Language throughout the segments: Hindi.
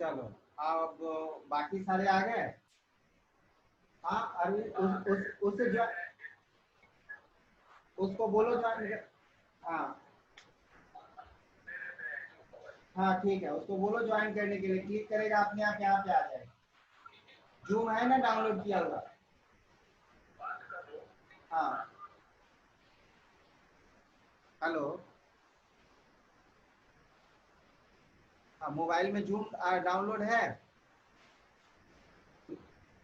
चलो अब बाकी सारे आ गए। हाँ अरे उससे जो उसको बोलो ज्वाइन। हाँ हाँ ठीक है, उसको बोलो ज्वाइन करने के लिए। क्लिक करेगा अपने आप यहाँ पे आ जाएगा। जूम है ना डाउनलोड किया हुआ? हाँ हेलो। हाँ मोबाइल में जूम डाउनलोड है।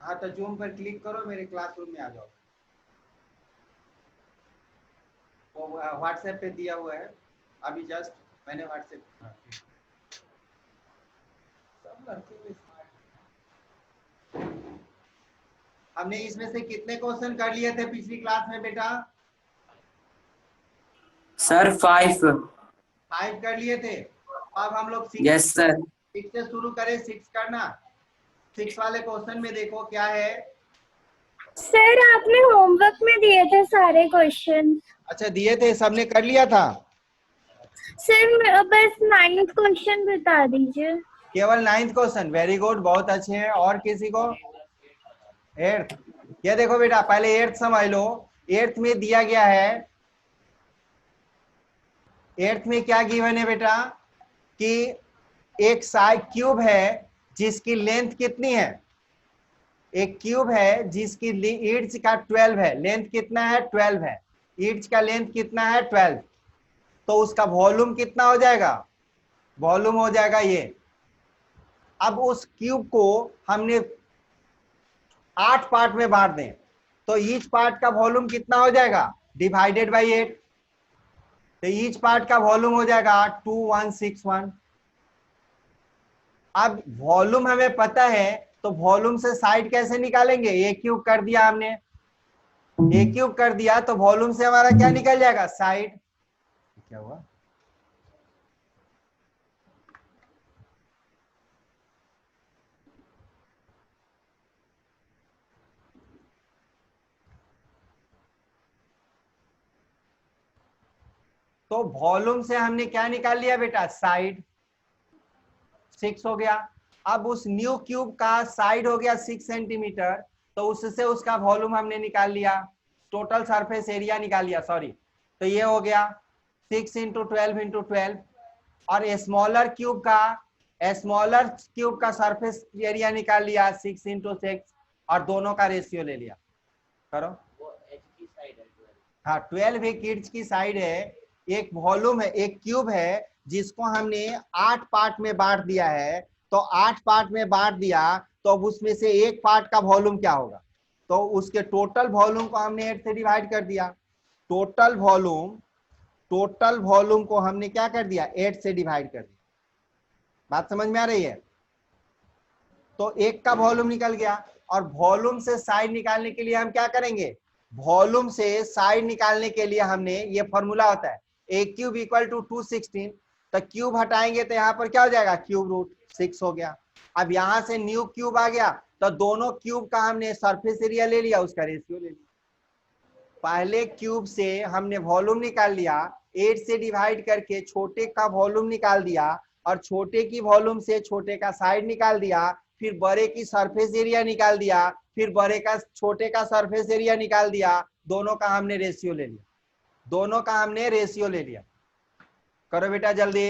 हाँ तो जूम पर क्लिक करो, मेरे क्लासरूम में आ जाओ। वो व्हाट्सएप पे दिया हुआ है अभी जस्ट मैंने व्हाट्सएप। हाँ, सब लड़के भी smart हैं। हमने इसमें से कितने क्वेश्चन कर लिए थे पिछली क्लास में बेटा? सर 5। 5 कर लिए थे। अब हम लोग यस सर। 6 से शुरू करें। 6 करना। 6 वाले क्वेश्चन में देखो क्या है। सर आपने होमवर्क में दिए थे सारे क्वेश्चन। अच्छा दिए थे, सबने कर लिया था? सर बस 9th क्वेश्चन बता दीजिए। केवल 9th क्वेश्चन, वेरी गुड, बहुत अच्छे हैं। और किसी को 8th? ये देखो बेटा पहले 8th समझ लो। 8th में दिया गया है, 8th में क्या गिवन है बेटा कि एक साइड क्यूब है जिसकी लेंथ कितनी है? एक क्यूब है जिसकी ईड्स का 12 है, लेंथ कितना है? 12 है। ईड्स का लेंथ कितना है? 12। तो उसका वॉल्यूम कितना हो जाएगा? वॉल्यूम हो जाएगा ये। अब उस क्यूब को हमने 8 पार्ट में बांट दें तो ईच पार्ट का वॉल्यूम कितना हो जाएगा? Divided by 8। तो ईच पार्ट का वॉल्यूम हो जाएगा 2161। अब वॉल्यूम हमें पता है तो वॉल्यूम से साइड कैसे निकालेंगे? ए क्यूब कर दिया हमने, ए क्यूब कर दिया तो वॉल्यूम से हमारा क्या निकल जाएगा? साइड। क्या हुआ? तो वॉल्यूम से हमने क्या निकाल लिया बेटा? साइड। 6 हो गया। अब उस न्यू क्यूब का साइड हो गया 6 सेंटीमीटर, तो उससे उसका वॉल्यूम हमने निकाल लिया, टोटल सरफेस एरिया निकाल लिया, सॉरी। तो ये हो गया 6 इंटू 12 इंटू 12। और स्मॉलर क्यूब का सरफेस एरिया निकाल लिया 6 इंटू 6 और दोनों का रेशियो ले लिया। करो। हाँ 12 एक इंच की साइड है, एक वॉल्यूम है, एक क्यूब है जिसको हमने 8 पार्ट में बांट दिया है। तो 8 पार्ट में बांट दिया तो अब उसमें से एक पार्ट का वॉल्यूम क्या होगा? तो उसके टोटल वॉल्यूम को हमने 8 से डिवाइड कर दिया। टोटल वॉल्यूम को हमने क्या कर दिया? 8 से डिवाइड कर दिया। बात समझ में आ रही है? तो एक का वॉल्यूम निकल गया। और वॉल्यूम से साइड निकालने के लिए हम क्या करेंगे? वॉल्यूम से साइड निकालने के लिए हमने ये फॉर्मूला होता है ए क्यूब इक्वल टू 216। तो क्यूब हटाएंगे तो यहाँ पर क्या हो जाएगा? क्यूब रूट 6 हो गया। अब यहां से न्यू क्यूब आ गया तो दोनों क्यूब का हमने सरफेस एरिया ले लिया, उसका रेशियो ले लिया। पहले क्यूब से हमने वॉल्यूम निकाल लिया, 8 से डिवाइड करके छोटे का वॉल्यूम निकाल दिया और छोटे की वॉल्यूम से छोटे का साइड निकाल दिया, फिर बड़े की सरफेस एरिया निकाल दिया, फिर बड़े का छोटे का सरफेस एरिया निकाल दिया। दोनों का हमने रेशियो ले लिया, दोनों का हमने रेशियो ले लिया। करो बेटा जल्दी।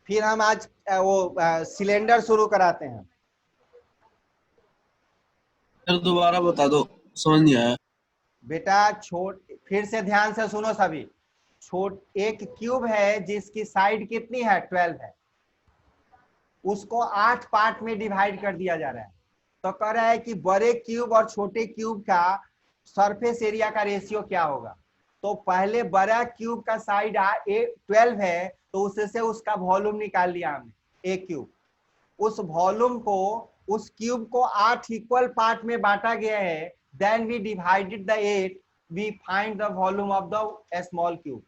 फिर हम आज वो सिलेंडर शुरू कराते हैं। सर दोबारा बता दो, समझ नहीं आया। बेटा फिर से ध्यान से सुनो सभी। एक क्यूब है जिसकी साइड कितनी है? 12 है। उसको 8 पार्ट में डिवाइड कर दिया जा रहा है। तो कह रहा है कि बड़े क्यूब और छोटे क्यूब का सरफेस एरिया का रेशियो क्या होगा? तो पहले बड़ा क्यूब का साइड 12 है तो उससे उसका वॉल्यूम निकाल लिया हमने, ए क्यूब। उस वॉल्यूम को, उस क्यूब को 8 इक्वल पार्ट में बांटा गया है। Then we divided the 8, we find the volume of the small cube.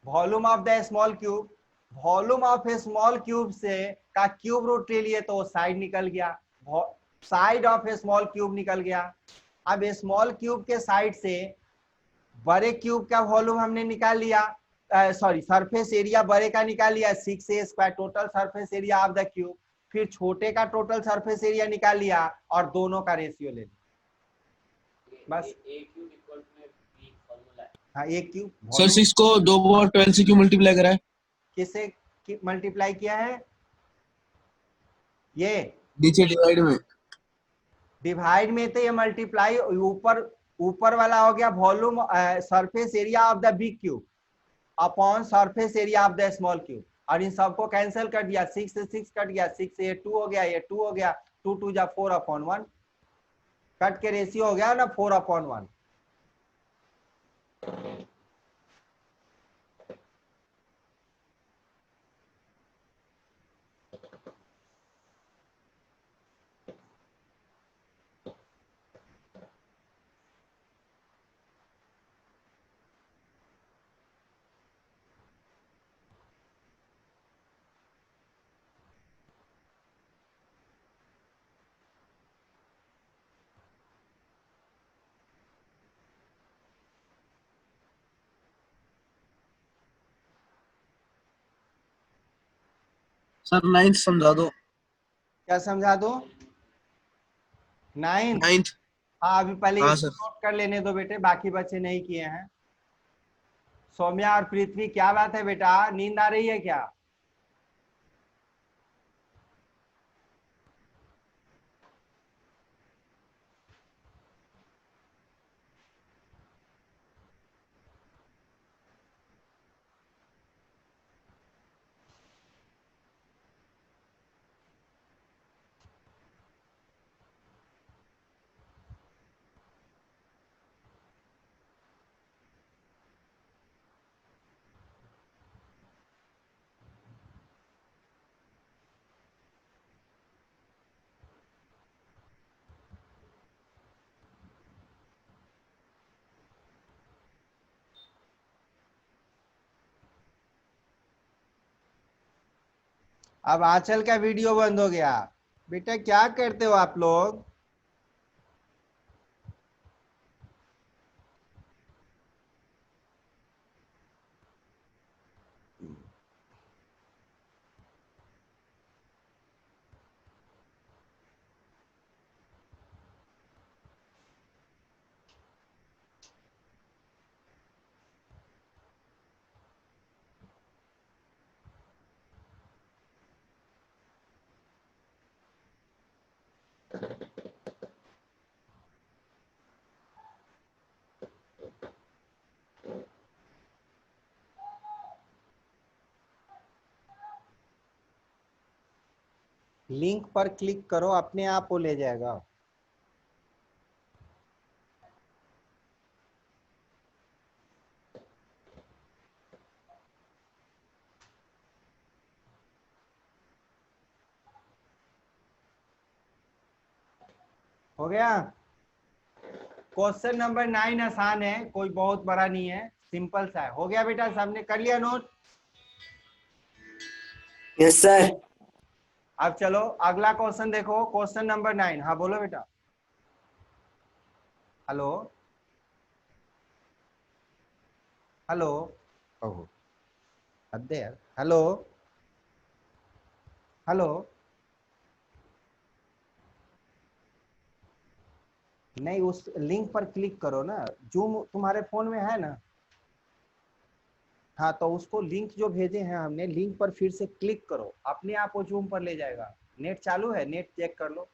Volume of the small cube, volume of a small cube से का क्यूब रूट ले लिए तो साइड निकल गया, side of a small cube निकल गया। अब स्मॉल क्यूब के साइड से बड़े क्यूब का वॉल्यूम हमने निकाल लिया, सॉरी सरफेस एरिया बड़े का निकाल लिया 6a² total surface area of the cube, फिर छोटे का टोटल सरफेस एरिया निकाल लिया और दोनों का रेशियो ले लिया बस। हाँ एक क्यूब सर 6 को 2 बार 12 से क्यों मल्टीप्लाई करा है? किसे मल्टीप्लाई किया है? ये नीचे डिवाइड में। डिवाइड में तो ये मल्टीप्लाई ऊपर वाला हो गया volume surface area of the big cube upon surface area of the small cube, और इन सबको कैंसिल कर दिया, 6 से 6 कट गया, 6 से ये 2 हो गया, ये 2 हो गया, 2 2 जा 4/1 कट के रेशियो हो गया ना 4/1। सर 9th समझा दो। क्या समझा दो? 9th। हाँ अभी पहले हाँ इसको सर। नोट कर लेने दो बेटे, बाकी बच्चे नहीं किए हैं। सौम्या और पृथ्वी क्या बात है बेटा, नींद आ रही है क्या? अब आंचल का वीडियो बंद हो गया। बेटा क्या करते हो आप लोग? लिंक पर क्लिक करो, अपने आप वो ले जाएगा। हो गया? क्वेश्चन नंबर 9 आसान है, कोई बहुत बड़ा नहीं है, सिंपल सा है। हो गया बेटा, सबने कर लिया नोट? Yes sir. अब चलो अगला क्वेश्चन देखो, क्वेश्चन नंबर 9। हाँ बोलो बेटा। हेलो हेलो, ओहो हद है यार। हेलो हेलो, नहीं उस लिंक पर क्लिक करो ना, जूम तुम्हारे फोन में है ना? हाँ तो उसको लिंक जो भेजे हैं हमने, लिंक पर फिर से क्लिक करो, अपने आप वो जूम पर ले जाएगा। नेट चालू है? नेट चेक कर लो।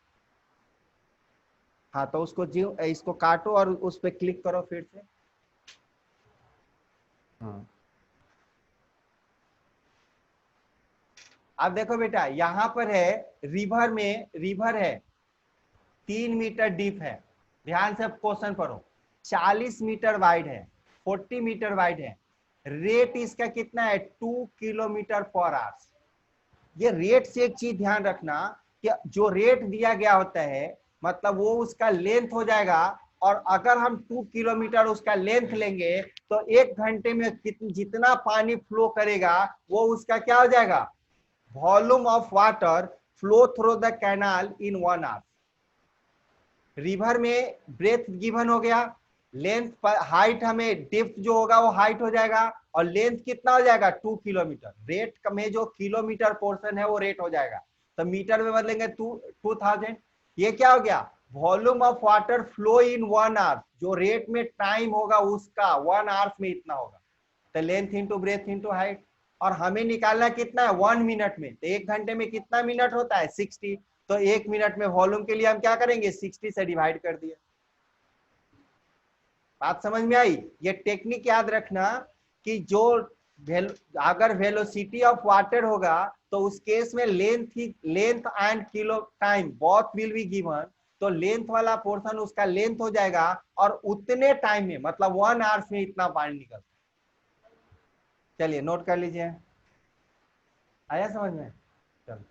हाँ तो उसको इसको काटो और उस पर क्लिक करो फिर से। हाँ अब देखो बेटा, यहाँ पर है रिवर में, रिवर है 3 मीटर डीप है, ध्यान से क्वेश्चन पढ़ो। 40 मीटर वाइड है, 40 मीटर वाइड है, रेट इसका कितना है 2 किलोमीटर पर आवर। ये रेट से एक चीज ध्यान रखना कि जो रेट दिया गया होता है मतलब वो उसका लेंथ हो जाएगा, और अगर हम 2 किलोमीटर उसका लेंथ लेंगे तो 1 घंटे में जितना पानी फ्लो करेगा वो उसका क्या हो जाएगा, volume of water flow through the canal in 1 hour. River में ब्रेथ गिवन हो गया, लेंथ पर हाइट हमें डेप्थ जो होगा वो हाइट हो जाएगा, और लेंथ कितना हो जाएगा 2 किलोमीटर। रेट में जो किलोमीटर पोर्शन है वो रेट हो जाएगा, तो मीटर में बदलेंगे 2000। ये क्या हो गया, volume of water flow in 1 hour, जो रेट में टाइम होगा उसका 1 आवर्स में इतना होगा, तो length into breadth into height. और हमें निकालना कितना है 1 मिनट में, तो 1 घंटे में कितना मिनट होता है 60, तो 1 मिनट में वॉल्यूम के लिए हम क्या करेंगे 60 से डिवाइड कर दिया। बात समझ में आई। ये टेक्निक याद रखना कि जो अगर वेलोसिटी ऑफ वाटर होगा तो उस केस में length and kilo time both will be given, तो लेंथ वाला पोर्शन उसका लेंथ हो जाएगा, और उतने टाइम में मतलब 1 आवर्स में इतना पानी निकलता है। चलिए नोट कर लीजिए, आया समझ में। चलो,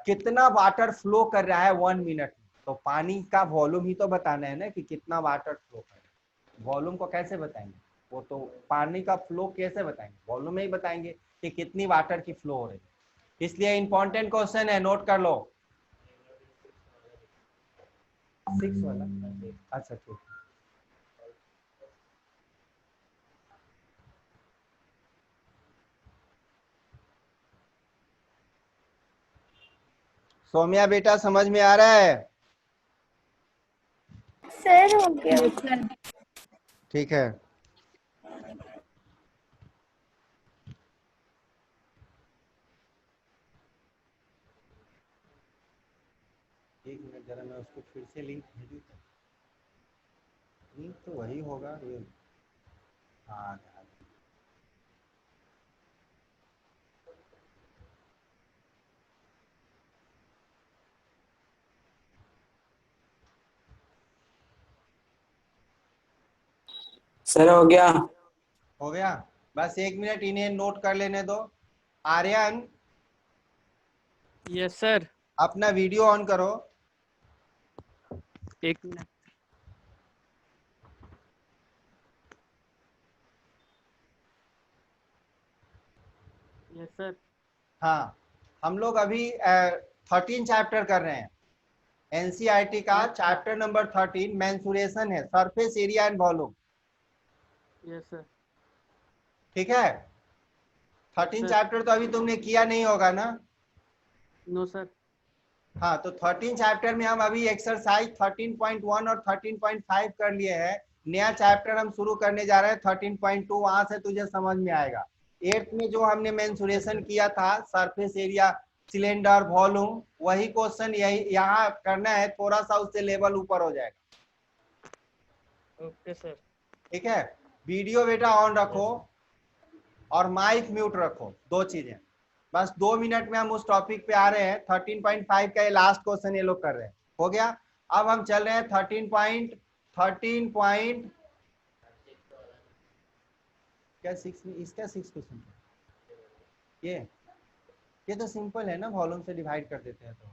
कितना वाटर फ्लो कर रहा है 1 मिनट में, तो पानी का वॉल्यूम ही तो बताना है ना कि कितना वाटर फ्लो कर रहा है। वॉल्यूम को कैसे बताएंगे, वो तो पानी का फ्लो कैसे बताएंगे, वॉल्यूम में ही बताएंगे कि कितनी वाटर की फ्लो हो रही है। इसलिए इंपॉर्टेंट क्वेश्चन है, नोट कर लो। 6 वाला, अच्छा ठीक। सौम्या बेटा समझ में आ रहा है? सर हो गया। ठीक है। एक मिनट जरा मैं उसको फिर से लिंक भेजूं, लिंक तो वही होगा। हाँ, सर हो गया। हो गया। बस 1 मिनट इन्हें नोट कर लेने दो। Aryan yes sir. अपना वीडियो ऑन करो। 1 मिनट। Yes sir. हाँ, हम लोग अभी 13 चैप्टर कर रहे हैं, एनसीईआरटी का चैप्टर नंबर 13 मेंसुरेशन है, surface area and volume. Yes sir. ठीक है, 13 चैप्टर तो अभी तुमने किया नहीं होगा ना? No sir. हाँ, तो 13 चैप्टर में हम अभी एक्सरसाइज 13.1 और 13.5 कर लिए हैं। नया चैप्टर हम शुरू करने जा रहे हैं 13.2, वहां से तुझे समझ में आएगा। 8th में जो हमने मेंसुरेशन किया था, सरफेस एरिया, सिलेंडर, वॉल्यूम, वही क्वेश्चन यही यहाँ करना है, थोड़ा सा उससे लेवल ऊपर हो जाएगा। Okay sir. ठीक है, वीडियो बेटा ऑन रखो और माइक म्यूट रखो, 2 चीजें। बस 2 मिनट में हम उस टॉपिक पे आ रहे हैं। 13.5 का ये लास्ट क्वेश्चन ये लोग कर रहे हैं, हो गया। अब हम चल रहे हैं 13 क्या 6 में, इसका 6 क्वेश्चन ये तो सिंपल है ना, वॉल्यूम से डिवाइड कर देते हैं तो।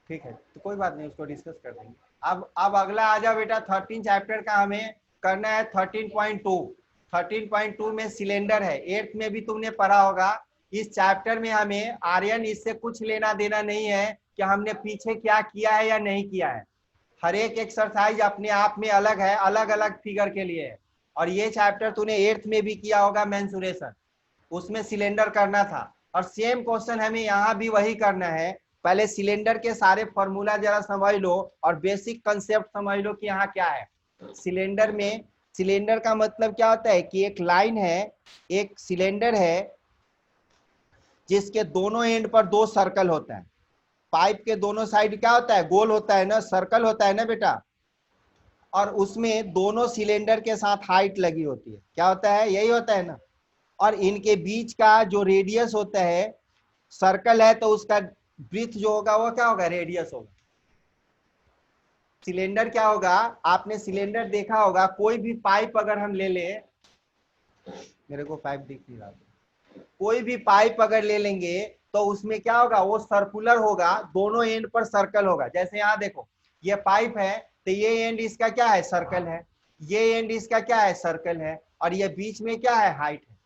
ठीक है, तो कोई बात नहीं, उसको डिस्कस कर देंगे। अब अगला आ जाओ बेटा, 13 चैप्टर का हमें करना है 13.2। 13.2 में सिलेंडर है, 8th में भी तुमने पढ़ा होगा। इस चैप्टर में हमें आर्यन इससे कुछ लेना देना नहीं है कि हमने पीछे क्या किया है या नहीं किया है। हर एक एक्सरसाइज अपने आप में अलग है, अलग अलग फिगर के लिए है। और ये चैप्टर तूने 8th में भी किया होगा, मेंसुरेशन, उसमें सिलेंडर करना था, और सेम क्वेश्चन हमें यहाँ भी वही करना है। पहले सिलेंडर के सारे फॉर्मूला जरा समझ लो और बेसिक कंसेप्ट समझ लो कि यहाँ क्या है। सिलेंडर में, सिलेंडर का मतलब क्या होता है कि एक लाइन है, एक सिलेंडर है जिसके दोनों एंड पर 2 सर्कल होता है। पाइप के दोनों साइड क्या होता है, गोल होता है ना, सर्कल होता है ना बेटा। और उसमें दोनों सिलेंडर के साथ हाइट लगी होती है, क्या होता है, यही होता है ना। और इनके बीच का जो रेडियस होता है, सर्कल है तो उसका ब्रीथ जो होगा वो क्या होगा, रेडियस होगा। सिलेंडर क्या होगा, आपने सिलेंडर देखा होगा, कोई भी पाइप अगर हम ले ले, मेरे को पाइप दिख नहीं रहा, कोई भी पाइप अगर ले लेंगे तो उसमें क्या होगा, वो सर्कुलर होगा, दोनों एंड पर सर्कल होगा। जैसे यहाँ देखो, ये पाइप है तो ये एंड इसका क्या है, सर्कल है, ये एंड इसका क्या है, सर्कल है, और ये बीच में क्या है, हाइट है।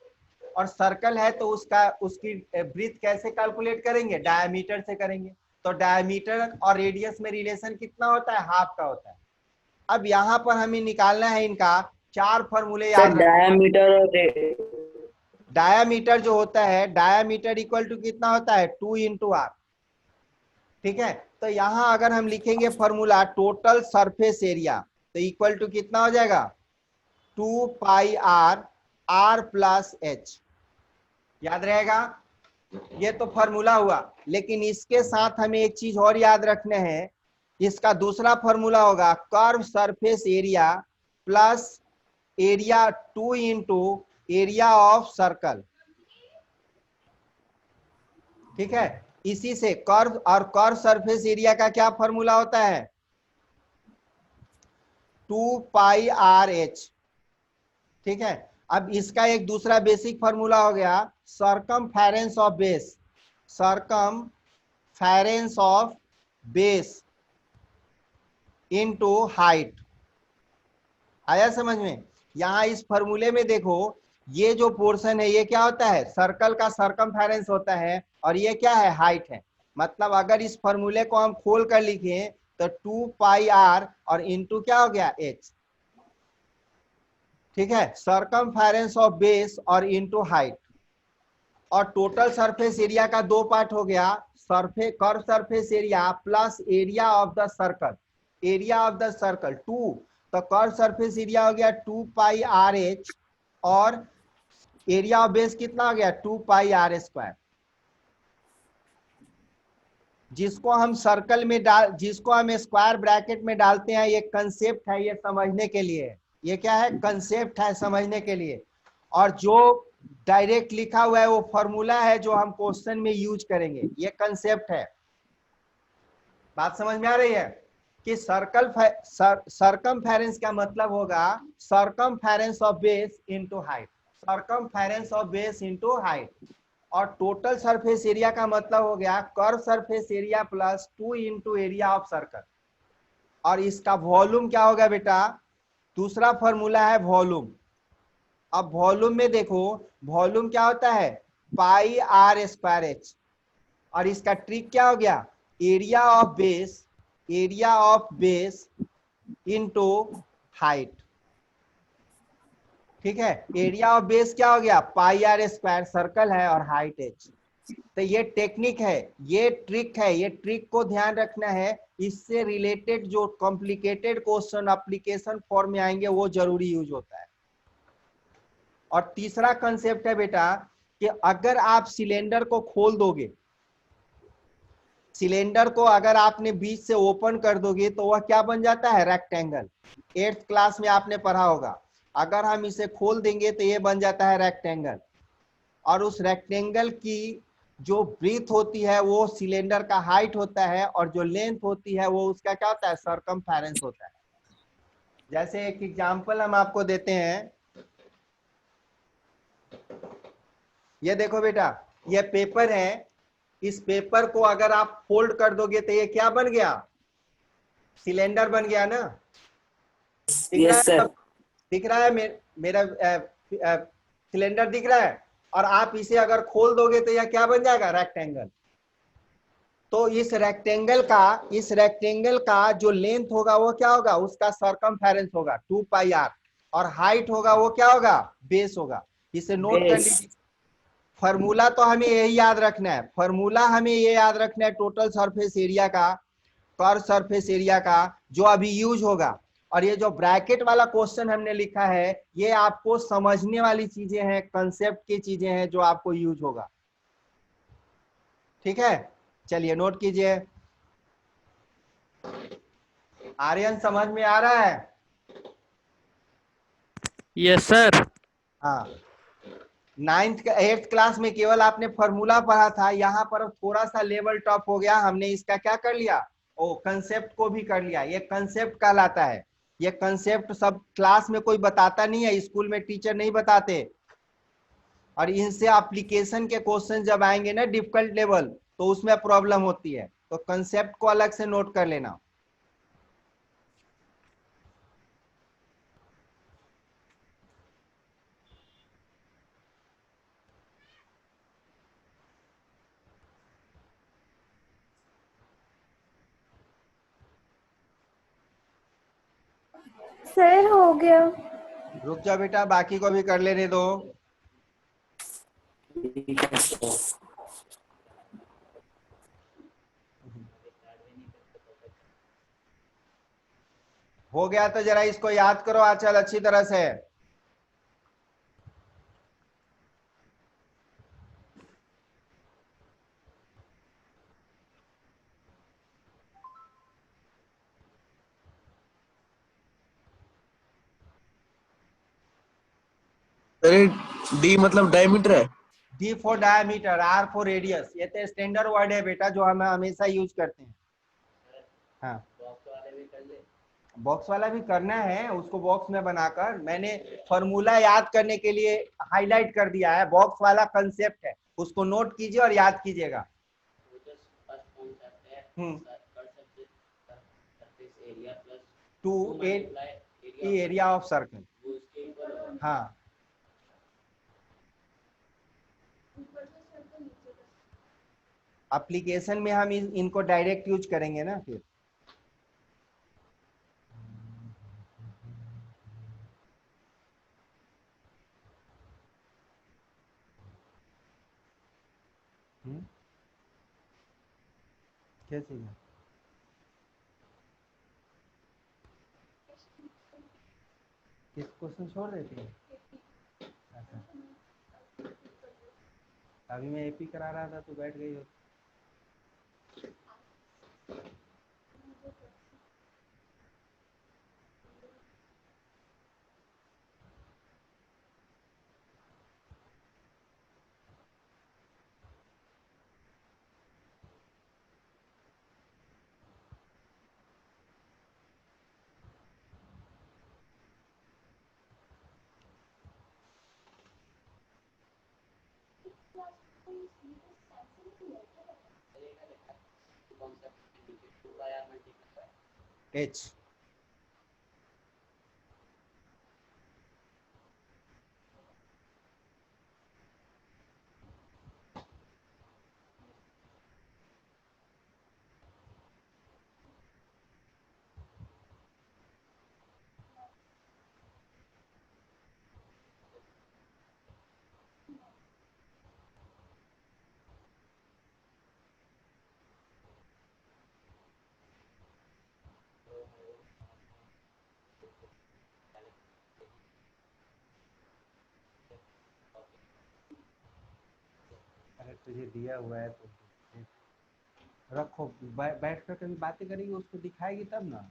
और सर्कल है तो उसका उसकी ब्रीथ कैसे कैलकुलेट करेंगे, डायमीटर से करेंगे। तो डायमीटर और रेडियस में रिलेशन कितना होता है, हाफ का होता है। अब यहाँ पर हमें निकालना है इनका 4 फॉर्मूले सर याद रख। डायमीटर और डायामीटर जो होता है, डायामीटर इक्वल टू कितना होता है, 2 इंटू आर। ठीक है, तो यहां अगर हम लिखेंगे फॉर्मूला टोटल सरफेस एरिया, तो इक्वल टू कितना हो जाएगा, 2 pi are, are plus H. याद रहेगा, ये तो फॉर्मूला हुआ। लेकिन इसके साथ हमें एक चीज और याद रखना है, इसका दूसरा फॉर्मूला होगा curve surface area plus area 2 into area of circle. ठीक है, इसी से कर्व और कर्व सरफेस एरिया का क्या फॉर्मूला होता है, 2 पाई आर एच। ठीक है, अब इसका एक दूसरा बेसिक फॉर्मूला हो गया circumference of base, circumference of base into height. आया समझ में। यहां इस फॉर्मूले में देखो, ये जो पोर्शन है ये क्या होता है, सर्कल का सरकमफेरेंस होता है, और ये क्या है, हाइट है। मतलब अगर इस फॉर्मूले को हम खोल कर लिखें तो 2 पाई आर और इंटू क्या हो गया, एच। ठीक है, सरकमफेरेंस ऑफ बेस और इंटू हाइट। और टोटल सरफेस एरिया का 2 पार्ट हो गया, surface curve surface area plus area of the circle, area of the circle 2। तो कर्व सरफेस एरिया हो गया 2 पाई आर एच, और एरिया ऑफ बेस कितना हो गया, 2 पाई आर स्क्वायर। जिसको हम सर्कल में जिसको हम स्क्वायर ब्रैकेट में डालते हैं, ये कंसेप्ट है, ये समझने के लिए। ये क्या है, कंसेप्ट है, समझने के लिए। और जो डायरेक्ट लिखा हुआ है वो फॉर्मूला है जो हम क्वेश्चन में यूज करेंगे, ये कंसेप्ट है। बात समझ में आ रही है कि सरकमफेरेंस का मतलब होगा circumference of base into height, circumference of base into height. और टोटल सरफेस एरिया का मतलब हो गया curve surface area plus 2 into area of circle. और इसका वॉल्यूम क्या होगा बेटा, दूसरा फॉर्मूला है वॉल्यूम। अब वॉल्यूम में देखो, वॉल्यूम क्या होता है, पाई आर स्क्वायर एच। और इसका ट्रिक क्या हो गया, area of base, area of base into height. ठीक है, एरिया ऑफ बेस क्या हो गया, पाई आर स्क्वायर, सर्कल है, और हाइट एच। तो ये टेक्निक है, ये ट्रिक है, ये ट्रिक को ध्यान रखना है। इससे रिलेटेड जो कॉम्प्लिकेटेड क्वेश्चन एप्लीकेशन फॉर्म में आएंगे वो जरूरी यूज होता है। और तीसरा कंसेप्ट है बेटा कि अगर आप सिलेंडर को खोल दोगे, सिलेंडर को अगर आपने बीच से ओपन कर दोगे तो वह क्या बन जाता है, रेक्टेंगल। 8th क्लास में आपने पढ़ा होगा। अगर हम इसे खोल देंगे तो ये बन जाता है रेक्टेंगल। और उस रेक्टेंगल की जो ब्रीथ होती है वो सिलेंडर का हाइट होता है, और जो लेंथ होती है वो उसका क्या होता है, सरकमफेरेंस होता है। जैसे एक एग्जांपल हम आपको देते हैं, ये देखो बेटा, ये पेपर है। इस पेपर को अगर आप फोल्ड कर दोगे तो ये क्या बन गया, सिलेंडर बन गया ना। दिख रहा यस है, सर। दिख रहा है मेरा सिलेंडर दिख रहा है। और आप इसे अगर खोल दोगे तो यह क्या बन जाएगा, रेक्टेंगल। तो इस रेक्टेंगल का जो लेंथ होगा वो क्या होगा, उसका सरकमफेरेंस होगा 2 पाई आर, और हाइट होगा वो क्या होगा, बेस होगा। इसे नोट कर बेस। लीजिए। फॉर्मूला तो हमें यही याद रखना है, फॉर्मूला हमें ये याद रखना है टोटल सरफेस एरिया का, कर्व सरफेस एरिया का, जो अभी यूज होगा। और ये जो ब्रैकेट वाला क्वेश्चन हमने लिखा है ये आपको समझने वाली चीजें हैं, कंसेप्ट की चीजें हैं जो आपको यूज होगा। ठीक है, चलिए नोट कीजिए। आर्यन समझ में आ रहा है, यस सर। हाँ। 8th क्लास में केवल आपने फॉर्मूला पढ़ा था, यहाँ पर थोड़ा सा लेवल टॉप हो गया, हमने इसका क्या कर लिया, ओ कंसेप्ट को भी कर लिया। ये कंसेप्ट कहलाता है। ये कंसेप्ट सब क्लास में कोई बताता नहीं है, स्कूल में टीचर नहीं बताते। और इनसे एप्लीकेशन के क्वेश्चन जब आएंगे ना डिफिकल्ट लेवल, तो उसमें प्रॉब्लम होती है। तो कंसेप्ट को अलग से नोट कर लेना। सर हो गया। रुक जाओ बेटा, बाकी को भी कर लेने दो। ठीक है सर। हो गया तो जरा इसको याद करो आचल अच्छी तरह से। अरे डी मतलब डायमीटर है। D for diameter, R for radius, ये तो स्टैंडर्ड वर्ड है बेटा जो हम हमेशा यूज करते हैं। हाँ, बॉक्स वाला भी करना है, उसको बॉक्स में बनाकर मैंने फॉर्मूला याद करने के लिए हाईलाइट कर दिया है। बॉक्स वाला कंसेप्ट है, उसको नोट कीजिए और याद कीजिएगा। To area of circle. हाँ, एप्लीकेशन में हम इनको डायरेक्ट यूज करेंगे ना फिर। कैसे है? किस क्वेश्चन छोड़ देते हैं? अच्छा, अभी मैं एपी करा रहा था तो बैठ गई हो। एच अरे तुझे दिया हुआ है तो रखो, बैठ कर कभी बातें करेगी, उसको दिखाएगी तब ना।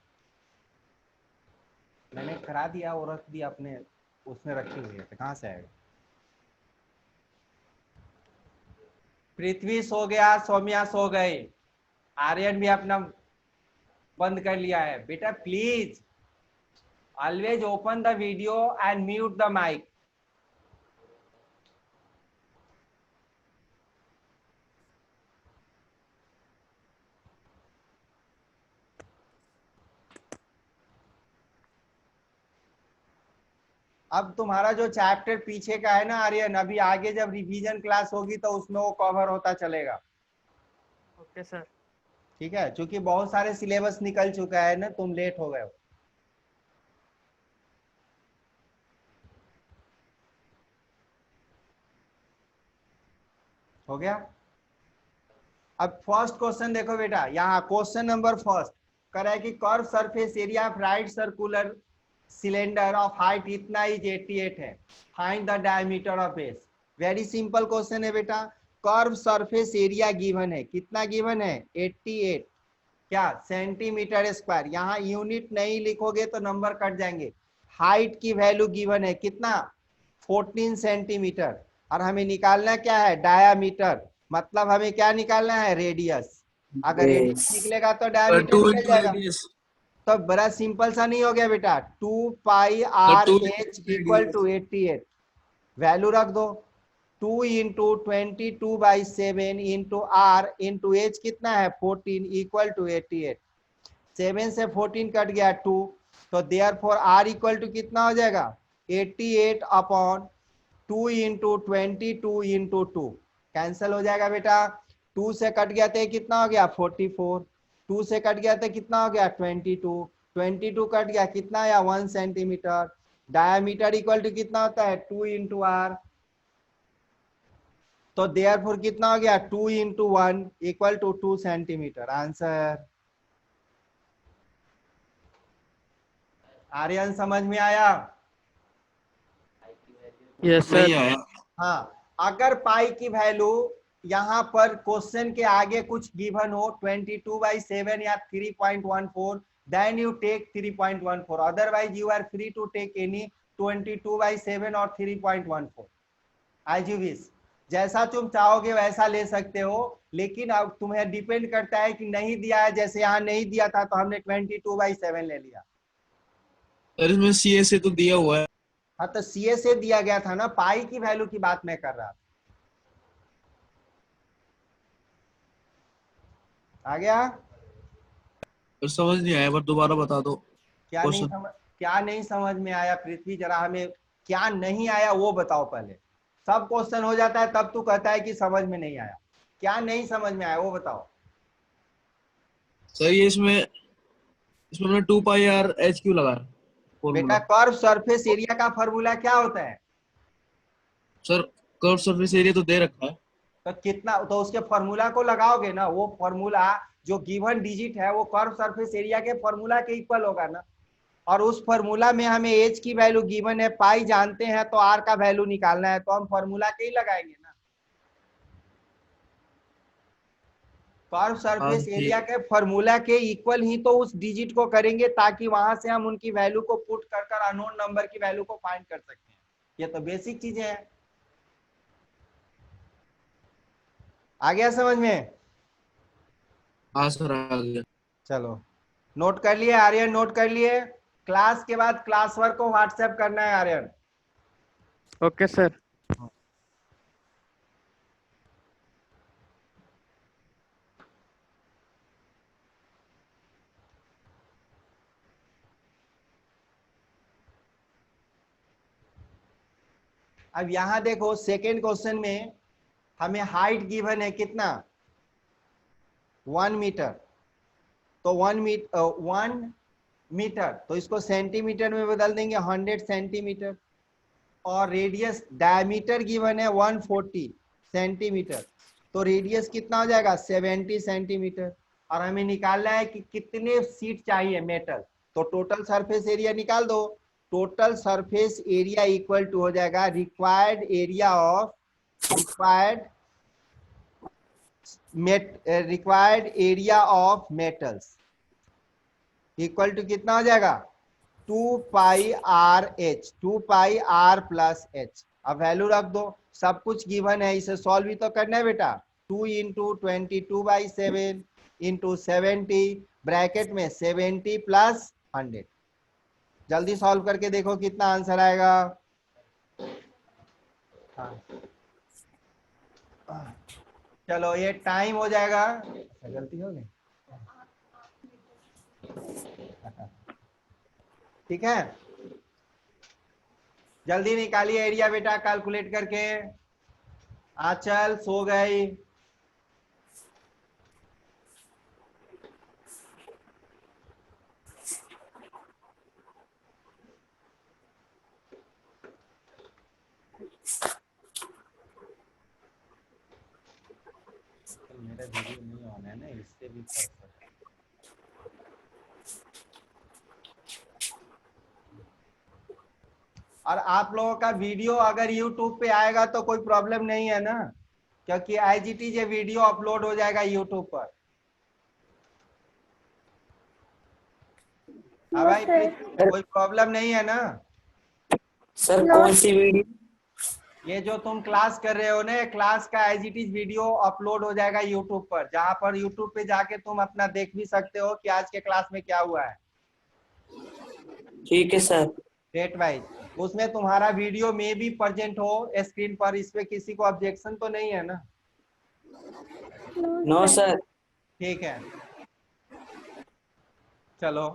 मैंने करा दिया और रख दिया अपने उसमें रखी हुई है, तो कहाँ से आएगा। पृथ्वी सो गया, सौम्या सो गई, आर्यन भी अपना बंद कर लिया है। बेटा please always open the video and mute the mic. अब तुम्हारा जो चैप्टर पीछे का है ना आर्यन, अभी आगे जब रिवीजन क्लास होगी तो उसमें वो कवर होता चलेगा। Okay sir. ठीक है, क्योंकि बहुत सारे सिलेबस निकल चुका है ना, तुम लेट हो गए हो गया। अब फर्स्ट क्वेश्चन देखो बेटा, यहाँ क्वेश्चन नंबर फर्स्ट कर रहा है कि curve surface area of right circular cylinder of height इतना इज 88 है, find the diameter of base. Very simple question है बेटा। कर्व सरफेस एरिया गिवन है, कितना गिवन है? 88 क्या सेंटीमीटर स्क्वायर। यहाँ यूनिट नहीं लिखोगे तो नंबर कट जाएंगे। हाइट की वैल्यू गिवन है कितना? 14 सेंटीमीटर। और हमें निकालना क्या है? डायामीटर। मतलब हमें क्या निकालना है? रेडियस। अगर रेडियस निकलेगा तो डायामीटर टू निकल इंटू जाएगा। रेडियस। तो बड़ा सिंपल सा नहीं हो गया बेटा? 2 pi R two H equal to 88, value रख दो। 2 into 22/7 into R into H कितना है? 14 इक्वल टू 88। 7 से 14 कट गया 2, तो therefore r equal to कितना हो जाएगा? 88 अपॉन 2 इंटू 22 इंटू 2 कैंसिल हो जाएगा बेटा। 2 से कट गया तो कितना हो गया? 44। 2 से कट गया तो कितना हो गया? 22। 22 कट गया, कितना आया 1 सेंटीमीटर। डायमीटर इक्वल टू कितना होता है 2 इंटू आर, तो देयरफॉर कितना हो गया 2 into 1 equal to 2 centimetre. Answer. Aryan समझ में आया? Yes sir. नहीं आया। हाँ, अगर पाई की वैल्यू यहाँ पर क्वेश्चन के आगे कुछ गिवन हो 22/7 या 3.14, then you take 3.14, otherwise you are free to take any 22/7 और 3.14 एज यू विश। जैसा तुम चाहोगे वैसा ले सकते हो, लेकिन अब तुम्हें डिपेंड करता है कि नहीं दिया है, जैसे यहाँ नहीं दिया था तो हमने 22/7 ले लिया। सर इसमें सीए से तो दिया हुआ है। हाँ, तो सीए से दिया गया था ना, पाई की वैल्यू की बात मैं कर रहा था। आ गया? सर समझ नहीं आया, पर दोबारा बता दो क्वेश्चन। क्या नहीं समझ में आया पृथ्वी? जरा हमें क्या नहीं आया वो बताओ पहले। सब क्वेश्चन हो जाता है तब तू कहता है कि समझ में नहीं आया। क्या नहीं समझ में आया वो बताओ। सर ये इसमें इसमें हमने 2 पाई आर एच क्यू लगाया बेटा, फॉर्मूला। कर्व सरफेस एरिया का फॉर्मूला क्या होता है? सर कर्व सरफेस एरिया तो दे रखा है। तो कितना, तो उसके फॉर्मूला को लगाओगे ना, वो फॉर्मूला जो गिवन डिजिट है वो कर्व सरफेस एरिया के फॉर्मूला के इक्वल होगा ना। और उस फॉर्मूला में हमें एच की वैल्यू गिवन है, पाई जानते हैं, तो आर का वैल्यू निकालना है, तो हम फॉर्मूला के ही लगाएंगे ना। कर्व हाँ सरफेस एरिया ठीक। के फॉर्मूला के इक्वल ही तो उस डिजिट को करेंगे, ताकि वहां से हम उनकी वैल्यू को पुट कर कर अननोन नंबर की वैल्यू को फाइंड कर सकते हैं। ये तो बेसिक चीजें हैं। आ गया समझ में? हाँ सर आ गया। चलो, नोट कर लिए आर्यन? नोट कर लिए? क्लास के बाद क्लास वर्क को व्हाट्सएप करना है आर्यन। Okay sir. अब यहां देखो, सेकेंड क्वेश्चन में हमें हाइट गिवन है कितना 1 मीटर। तो 1 मीटर तो इसको सेंटीमीटर में बदल देंगे 100 सेंटीमीटर। और रेडियस डायमीटर गिवन है 140 सेंटीमीटर, तो रेडियस कितना हो जाएगा 70 सेंटीमीटर। और हमें निकालना है कि कितने सीट चाहिए मेटल, तो टोटल सरफेस एरिया निकाल दो। Total surface area equal to हो जाएगा required area of required area of metals equal to कितना हो जाएगा 2 pi R H, 2 pi R plus H. अब वैल्यू रख दो, सब कुछ गिवन है, इसे सॉल्व भी तो करना है बेटा। 2 इंटू 22/7 इंटू 70 ब्रैकेट में 70 प्लस 100। जल्दी सॉल्व करके देखो कितना आंसर आएगा। हाँ। चलो ये टाइम हो जाएगा। गलती हो गई, ठीक है। जल्दी निकालिए एरिया बेटा कैलकुलेट करके। आंचल सो गई। मेरा वीडियो नहीं ऑन है ना, इससे भी फर्क पड़ता है। और आप लोगों का वीडियो अगर YouTube पे आएगा तो कोई प्रॉब्लम नहीं है ना, क्योंकि IGT ये वीडियो अपलोड हो जाएगा YouTube पर। हाँ भाई, सर। कोई प्रॉब्लम नहीं है ना? सर नो कौन सी वीडियो? ये जो तुम क्लास कर रहे हो ना, क्लास का IGT वीडियो अपलोड हो जाएगा YouTube पर, जहां पर YouTube पे जाके तुम अपना देख भी सकते हो कि आज के क्लास में क्या हुआ है। ठीक है सर। डेट वाइज उसमें तुम्हारा वीडियो में भी प्रेजेंट हो स्क्रीन पर, इस पे किसी को ऑब्जेक्शन तो नहीं है ना? No sir. ठीक है, चलो।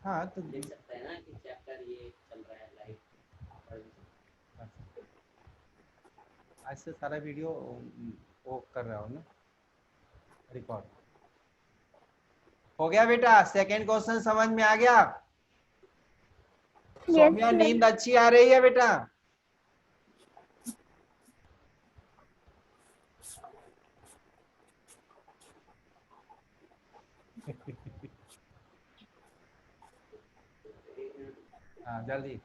हाँ तो देख सकते हैं ना कि चैप्टर ये चल रहा है लाइव। आज से सारा वीडियो वो कर रहा हूँ ना, रिकॉर्ड हो गया बेटा। सेकंड क्वेश्चन समझ में आ गया? सौम्या, नींद अच्छी आ रही है बेटा? हाँ जल्दी।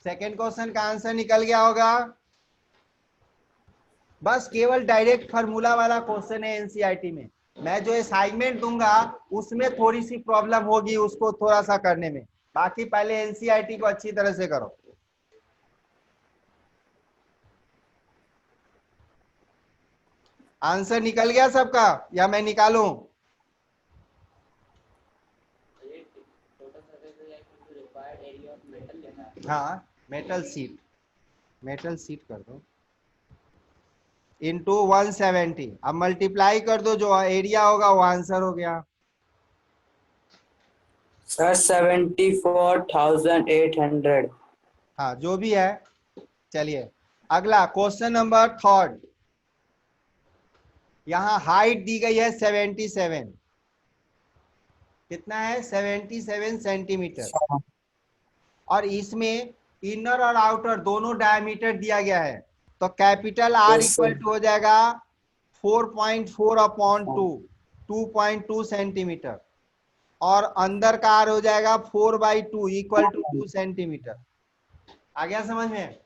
सेकंड क्वेश्चन का आंसर निकल गया होगा। बस केवल डायरेक्ट फार्मूला वाला क्वेश्चन है एनसीईआरटी में। मैं जो असाइनमेंट दूंगा उसमें थोड़ी सी प्रॉब्लम होगी उसको थोड़ा सा करने में, बाकी पहले एनसीईआरटी को अच्छी तरह से करो। आंसर निकल गया सबका या मैं निकालूं? हाँ, मेटल सीट कर दो इंटू 170। अब मल्टीप्लाई कर दो, जो एरिया होगा वो आंसर हो गया। सर 74,800। हाँ जो भी है। चलिए अगला क्वेश्चन नंबर थर्ड। यहाँ हाइट दी गई है 77। कितना है? 77 सेंटीमीटर। और इसमें इनर और आउटर दोनों डायमीटर दिया गया है। तो कैपिटल आर इक्वल टू हो जाएगा 4.4/2, 2.2 सेंटीमीटर। और अंदर का आर हो जाएगा 4/2 इक्वल टू 2 सेंटीमीटर। आ गया समझ में?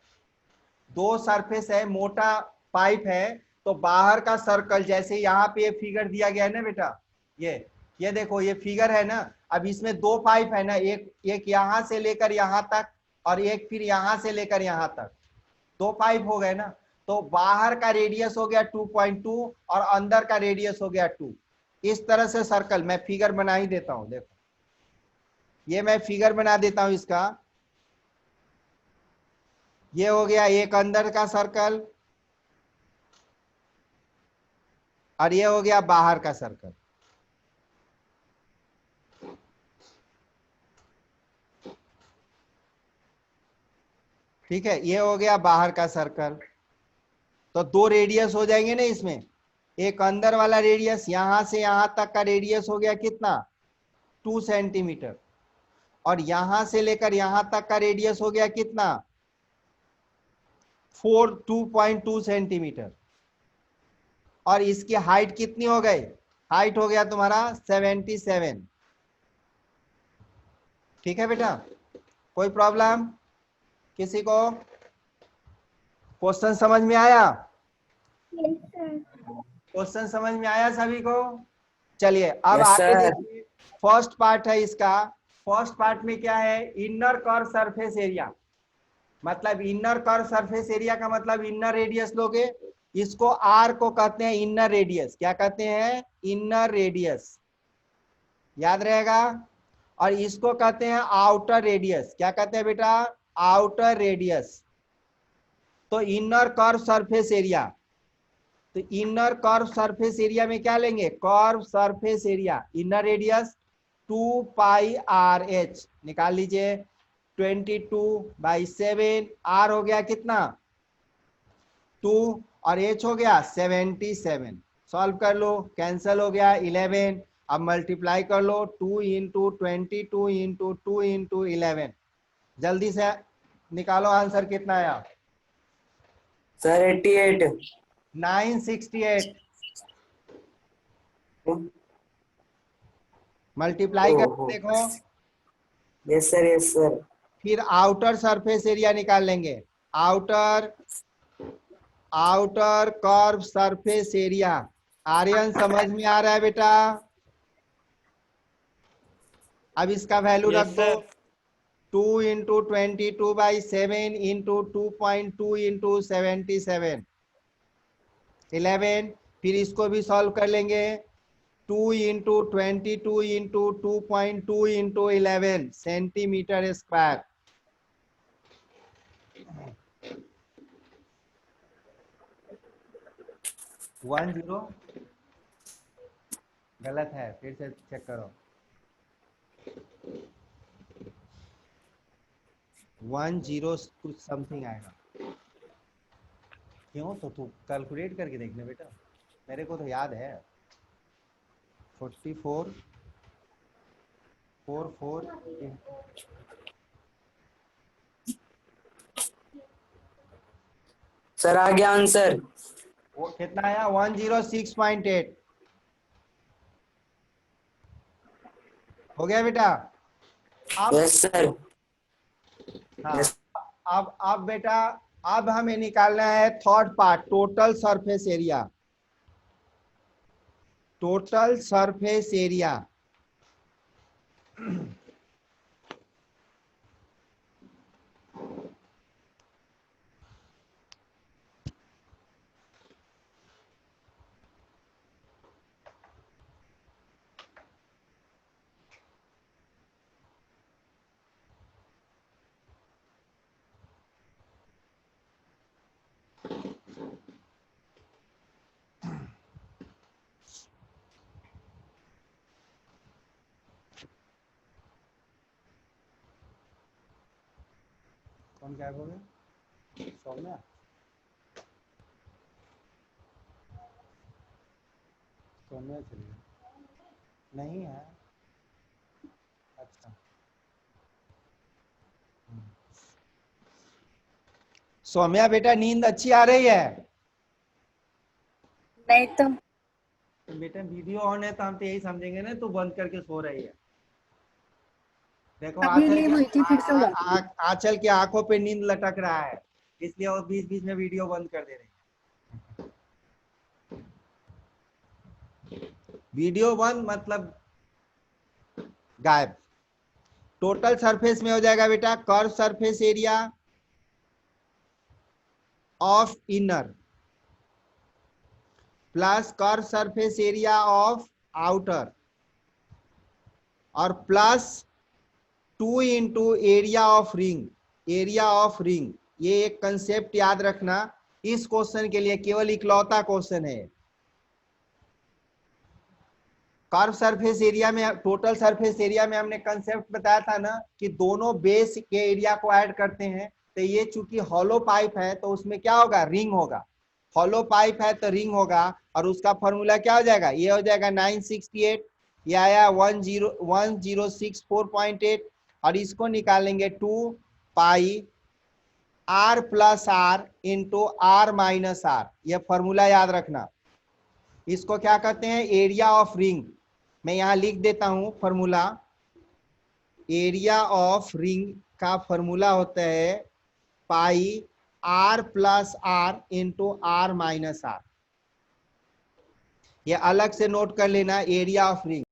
दो सरफेस है, मोटा पाइप है, तो बाहर का सर्कल, जैसे यहाँ पे ये फिगर दिया गया है ना बेटा, ये देखो ये फिगर है ना। अब इसमें दो पाइप है ना, एक यहां से लेकर यहां तक और एक फिर यहां से लेकर यहां तक, दो पाइप हो गए ना। तो बाहर का रेडियस हो गया 2.2 और अंदर का रेडियस हो गया 2। इस तरह से सर्कल मैं फिगर बना ही देता हूं। देखो ये मैं फिगर बना देता हूं इसका। ये हो गया एक अंदर का सर्कल और ये हो गया बाहर का सर्कल। ठीक है, ये हो गया बाहर का सर्कल। तो दो रेडियस हो जाएंगे ना इसमें। एक अंदर वाला रेडियस, यहां से यहां तक का रेडियस हो गया कितना? 2 सेंटीमीटर। और यहां से लेकर यहां तक का रेडियस हो गया कितना? 2.2 सेंटीमीटर। और इसकी हाइट कितनी हो गई? हाइट हो गया तुम्हारा 77। ठीक है बेटा, कोई प्रॉब्लम किसी को? क्वेश्चन समझ में आया? क्वेश्चन समझ में आया सभी को? चलिए अब यस आगे सर। देखिए। फर्स्ट पार्ट है इसका। फर्स्ट पार्ट में क्या है? Inner curve surface area. मतलब इनर कर्व सरफेस एरिया का मतलब इनर रेडियस लोगे, इसको आर को कहते हैं इनर रेडियस। क्या कहते हैं? इनर रेडियस, याद रहेगा। और इसको कहते हैं आउटर रेडियस। क्या कहते हैं बेटा? Outer radius. तो इनर कर्व सरफेस एरिया, तो इनर कर्व सरफेस एरिया में क्या लेंगे? Curve surface area inner radius 2πRH निकाल लीजिए। 22/7 आर हो गया कितना? 2 और एच हो गया 77। सॉल्व कर लो, कैंसल हो गया 11। अब मल्टीप्लाई कर लो 2 इंटू 22 इंटू 2 इंटू 11। जल्दी से निकालो आंसर कितना आया? सर 88। 968। मल्टीप्लाई कर देखो। Yes sir, yes sir. फिर आउटर सरफेस एरिया निकाल लेंगे। Outer curve surface area. Aryan समझ में आ रहा है बेटा? अब इसका वैल्यू रख यस दो। सर। 2 into 22/7 into 2.2 into 77 11। फिर इसको भी सॉल्व कर लेंगे। 2 into 22 into 2.2 into 11 centimetre square. One zero गलत है, फिर से चेक करो। 10 कुछ समथिंग आएगा। क्यों? तो तू कैलकुलेट करके देखना बेटा, मेरे को तो याद है। 44 4 सर आ गया आंसर। वो कितना आया? 106.8 हो गया बेटा। अब यस सर। हाँ, यस अब बेटा, अब हमें निकालना है third part, total surface area. Total surface area कौन क्या बोले? सौम्या? सौम्या चलिए, नहीं है। अच्छा, सौम्या बेटा नींद अच्छी आ रही है? नहीं तो तो बेटा वीडियो ऑन है तो हम तो यही समझेंगे ना तू बंद करके सो रही है। देखो अभी ली हुई थी, फिर से उड़ा दी। आंचल की आंखों पे नींद लटक रहा है, इसलिए वो बीच बीच में वीडियो बंद कर दे रही है। वीडियो बंद मतलब गायब। टोटल सरफेस में हो जाएगा बेटा curve surface area of inner plus curve surface area of outer और plus 2 into area of ring. Area of ring, ये एक कंसेप्ट याद रखना, इस क्वेश्चन के लिए केवल इकलौता क्वेश्चन है। कर्व सरफेस एरिया में, टोटल सरफेस एरिया में हमने कंसेप्ट बताया था ना कि दोनों बेस के एरिया को ऐड करते हैं। तो ये चूंकि हॉलो पाइप है तो उसमें क्या होगा? रिंग होगा। हॉलो पाइप है तो रिंग होगा, और उसका फॉर्मूला क्या हो जाएगा? ये हो जाएगा 968, ये आया 1064.8, और इसको निकालेंगे 2 pi r plus r into r minus r. यह फॉर्मूला याद रखना। इसको क्या कहते हैं? Area of ring. मैं यहां लिख देता हूं फॉर्मूला। एरिया ऑफ रिंग का फॉर्मूला होता है pi r plus r into r minus r. ये अलग से नोट कर लेना, एरिया ऑफ रिंग।